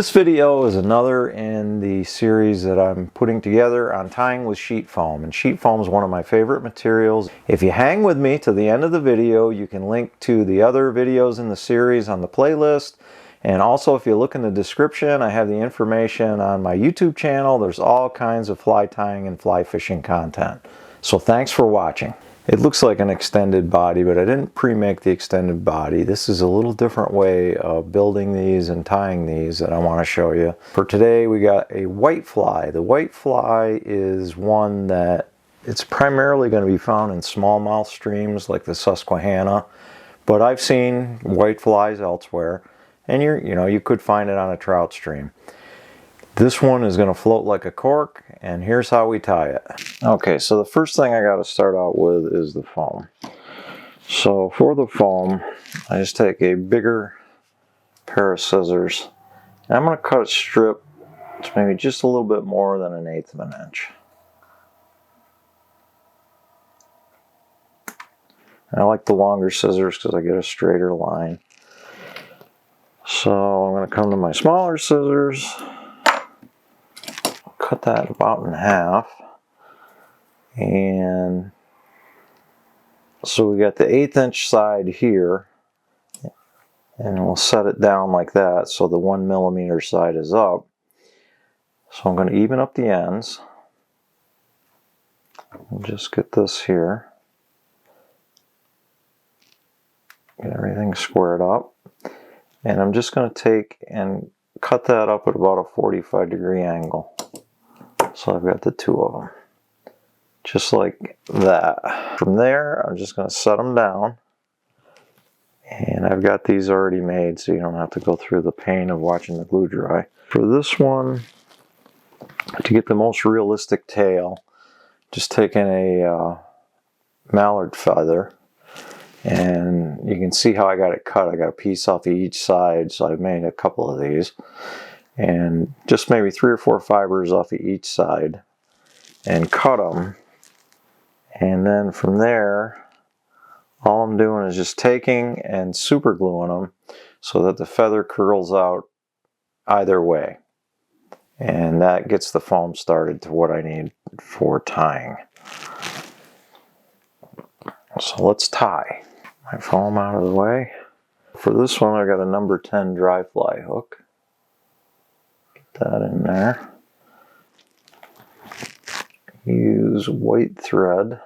This video is another in the series that I'm putting together on tying with sheet foam, and sheet foam is one of my favorite materials. If you hang with me to the end of the video, you can link to the other videos in the series on the playlist, and also if you look in the description, I have the information on my YouTube channel. There's all kinds of fly tying and fly fishing content. So thanks for watching. It looks like an extended body, but I didn't pre-make the extended body. This is a little different way of building these and tying these that I want to show you. For today, we got a white fly. The white fly is one that it's primarily going to be found in smallmouth streams like the Susquehanna, but I've seen white flies elsewhere, and you could find it on a trout stream. This one is going to float like a cork, and here's how we tie it. Okay, so the first thing I got to start out with is the foam. So for the foam, I just take a bigger pair of scissors, and I'm going to cut a strip to maybe just a little bit more than 1/8 of an inch. And I like the longer scissors because I get a straighter line. So I'm going to come to my smaller scissors, cut that about in half, and so we got the 1/8 inch side here, and we'll set it down like that so the 1 millimeter side is up. So I'm going to even up the ends and just get this here, get everything squared up, and I'm just going to take and cut that up at about a 45-degree angle. So I've got the two of them, just like that. From there, I'm just going to set them down, and I've got these already made so you don't have to go through the pain of watching the glue dry. For this one, to get the most realistic tail, just taking a mallard feather, and you can see how I got it cut. I got a piece off of each side, so I've made a couple of these, and just maybe 3 or 4 fibers off of each side and cut them. And then from there, all I'm doing is just taking and super gluing them so that the feather curls out either way, and that gets the foam started to what I need for tying. So let's tie. My foam out of the way. For this one, I got a number 10 dry fly hook. That in there. Use white thread.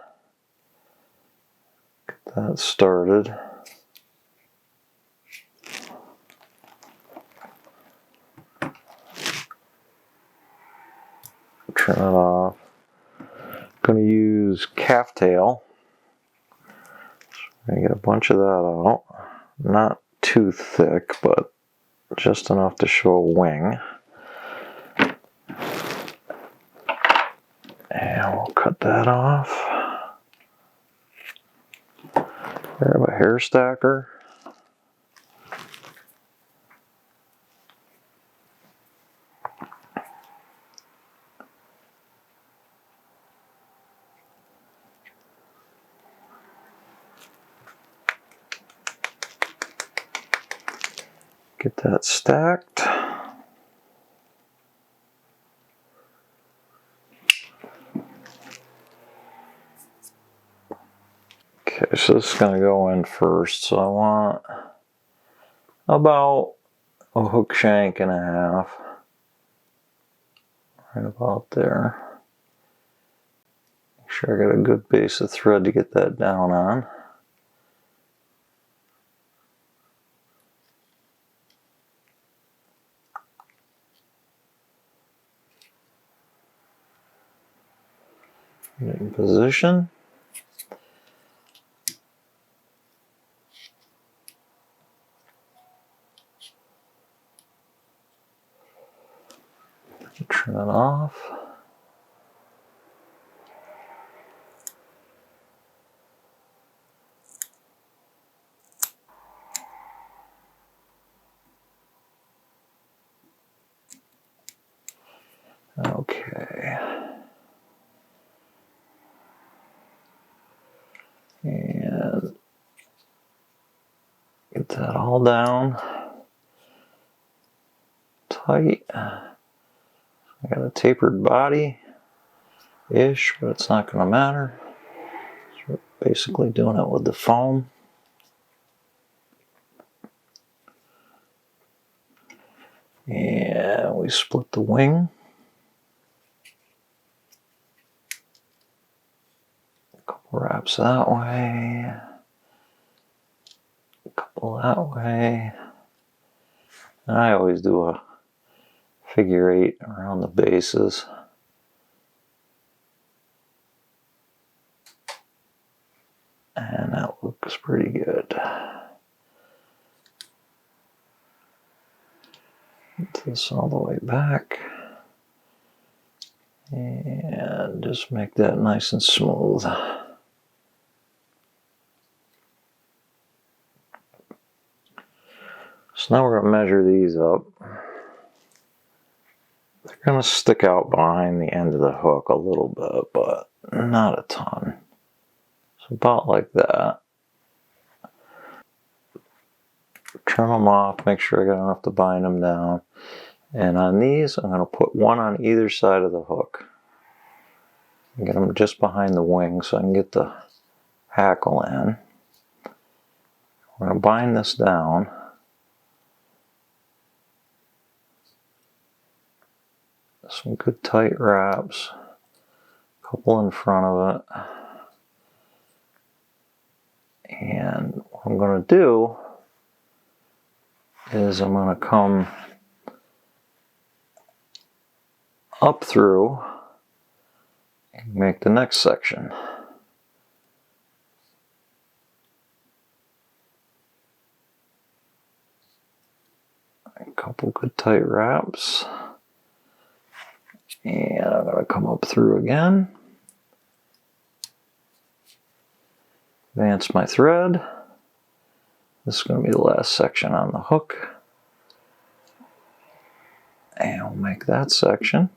Get that started. Trim it off. Going to use calf tail. I'm going to get a bunch of that out. Not too thick, but just enough to show a wing. And we'll cut that off. Grab a hair stacker. Get that stacked. Okay, so this is going to go in first. So I want about a hook shank and a half. Right about there. Make sure I got a good base of thread to get that down on. Get in position. Trim it off. Okay. And get that all down. Tie tight. I got a tapered body-ish, but it's not going to matter. So we're basically doing it with the foam. And we split the wing. A couple wraps that way. A couple that way. And I always do a figure 8 around the bases. And that looks pretty good. Get this all the way back. And just make that nice and smooth. So now we're going to measure these up. They're going to stick out behind the end of the hook a little bit, but not a ton. So about like that. Trim them off, make sure I got enough to bind them down. And on these, I'm going to put one on either side of the hook. Get them just behind the wing so I can get the hackle in. We're going to bind this down. Some good tight wraps. A couple in front of it. And what I'm going to do is I'm going to come up through and make the next section. A couple good tight wraps. And I'm going to come up through again. Advance my thread. This is going to be the last section on the hook. And we'll make that section.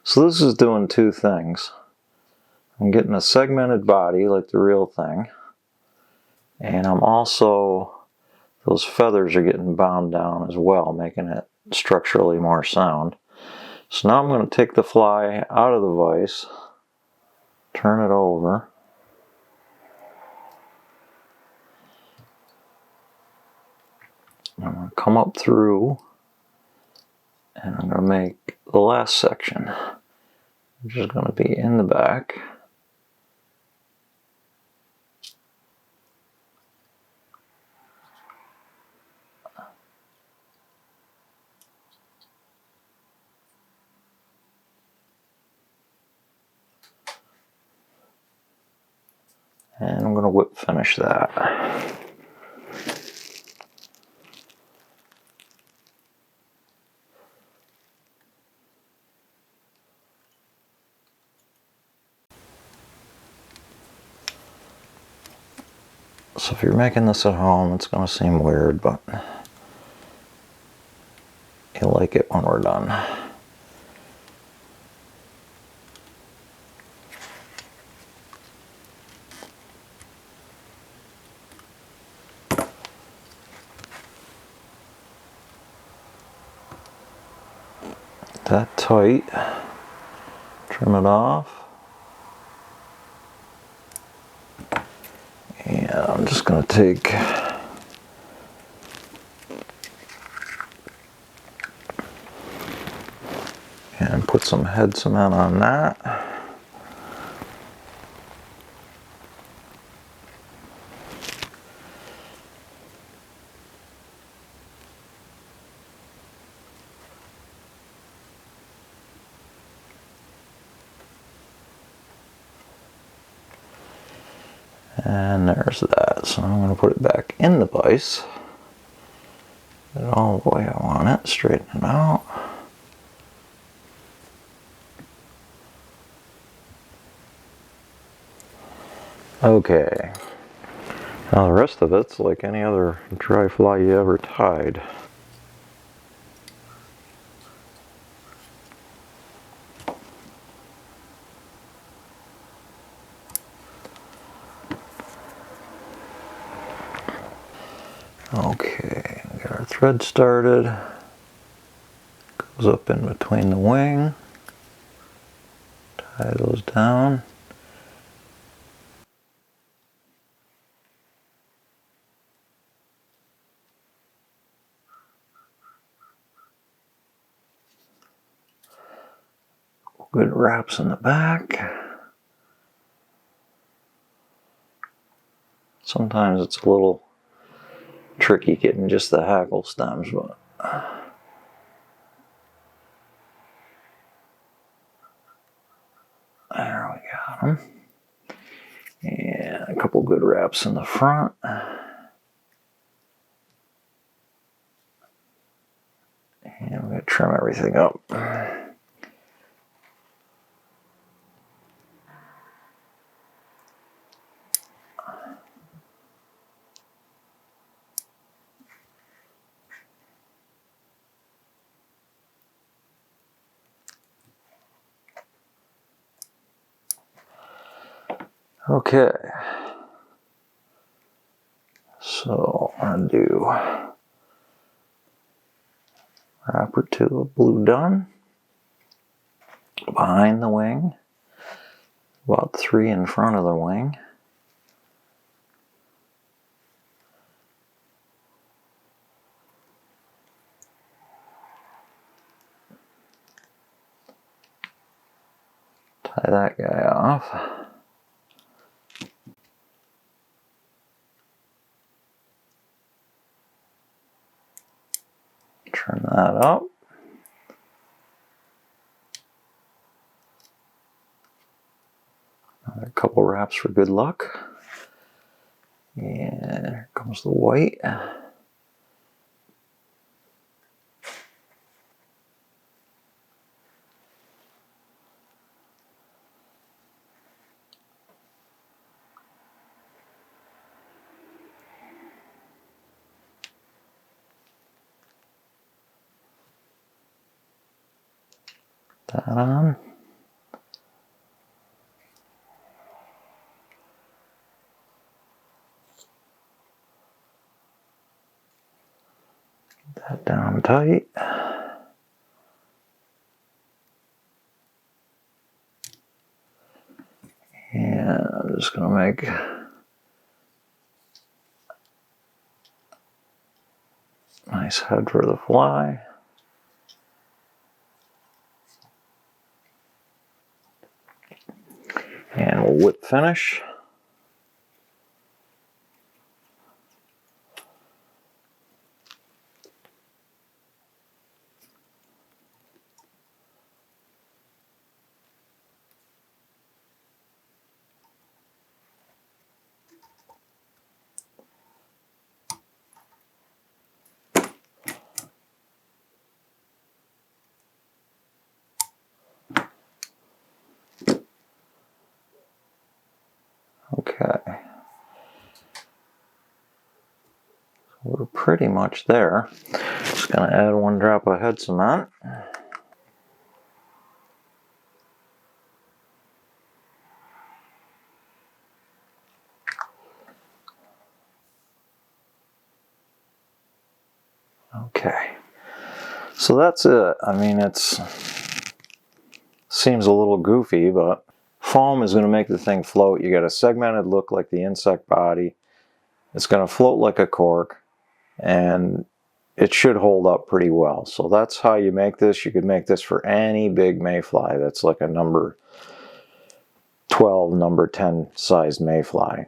So this is doing two things. I'm getting a segmented body like the real thing. And I'm also, those feathers are getting bound down as well, making it structurally more sound. So now I'm going to take the fly out of the vise, turn it over. I'm going to come up through and I'm going to make the last section, which is going to be in the back. And I'm going to whip finish that. So if you're making this at home, it's going to seem weird, but you'll like it when we're done. That tight, trim it off, and I'm just going to take and put some head cement on that. And there's that. So I'm going to put it back in the vise. Get it all the way I want it. Straighten it out. Okay. Now the rest of it's like any other dry fly you ever tied. Okay, we got our thread started. Goes up in between the wing. Tie those down. Good wraps in the back. Sometimes it's a little tricky getting just the hackle stems, but there we got them. And a couple good wraps in the front. And we're going to trim everything up. Okay, so I'm going to do wrap or two of blue done behind the wing, about 3 in front of the wing. Tie that guy off. Turn that up. Another couple wraps for good luck. And here comes the white. That on. That down tight. And I'm just going to make nice head for the fly. And we'll whip finish. Okay, we're pretty much there. Just gonna add 1 drop of head cement. Okay, so that's it. I mean, seems a little goofy, but foam is going to make the thing float. You got a segmented look like the insect body. It's going to float like a cork, and it should hold up pretty well. So that's how you make this. You could make this for any big mayfly that's like a number 12, number 10 sized mayfly.